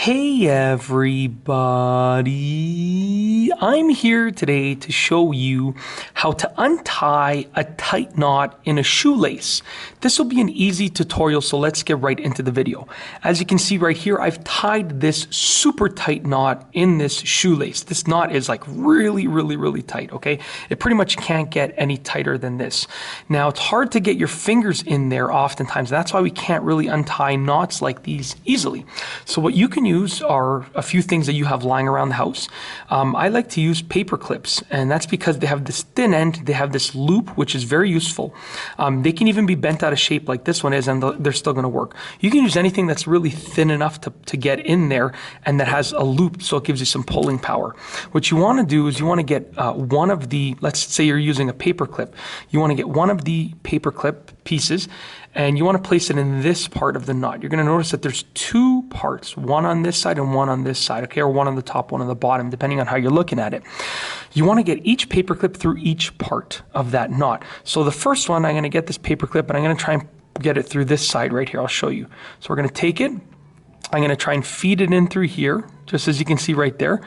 Hey everybody, I'm here today to show you how to untie a tight knot in a shoelace. This will be an easy tutorial, so let's get right into the video. As you can see right here, I've tied this super tight knot in this shoelace. This knot is like really tight, okay? It pretty much can't get any tighter than this. Now, it's hard to get your fingers in there oftentimes. That's why we can't really untie knots like these easily. So what you can use are a few things that you have lying around the house. I like to use paper clips, and that's because they have this thin end, they have this loop, which is very useful. They can even be bent out of shape like this one is, and they're still going to work. You can use anything that's really thin enough to get in there and that has a loop, so it gives you some pulling power. What you want to do is you want to get one of the, let's say you're using a paper clip, you want to get one of the paper clip pieces and you want to place it in this part of the knot. You're going to notice that there's two parts, one on this side and one on this side, okay, or one on the top, one on the bottom, depending on how you're looking at it. You want to get each paper clip through each part of that knot. So the first one, I'm going to get this paper clip and I'm going to try and get it through this side right here. I'll show you. So we're going to take it, I'm going to try and feed it in through here, just as you can see right there,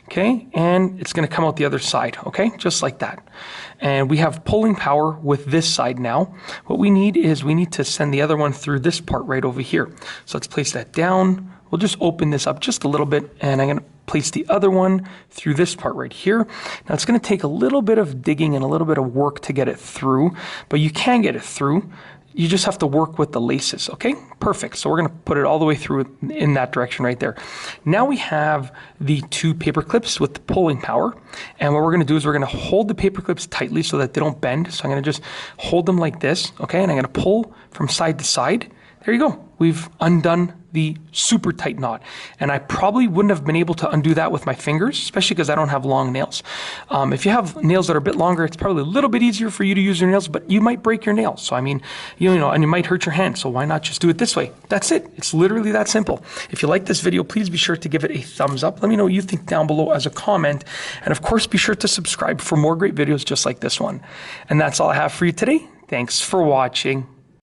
okay, and it's going to come out the other side, okay, just like that. And we have pulling power with this side now. What we need is we need to send the other one through this part right over here. So let's place that down. We'll just open this up just a little bit, and I'm going to place the other one through this part right here. Now it's going to take a little bit of digging and a little bit of work to get it through, but you can get it through. You just have to work with the laces, okay? Perfect. So we're going to put it all the way through in that direction right there. Now we have the two paper clips with the pulling power. And what we're going to do is we're going to hold the paper clips tightly so that they don't bend. So I'm going to just hold them like this, okay? And I'm going to pull from side to side. There you go. We've undone the super tight knot. And I probably wouldn't have been able to undo that with my fingers, especially because I don't have long nails. If you have nails that are a bit longer, it's probably a little bit easier for you to use your nails, but you might break your nails. So I mean, you know, and you might hurt your hand. So why not just do it this way? That's it. It's literally that simple. If you like this video, please be sure to give it a thumbs up. Let me know what you think down below as a comment. And of course, be sure to subscribe for more great videos just like this one. And that's all I have for you today. Thanks for watching.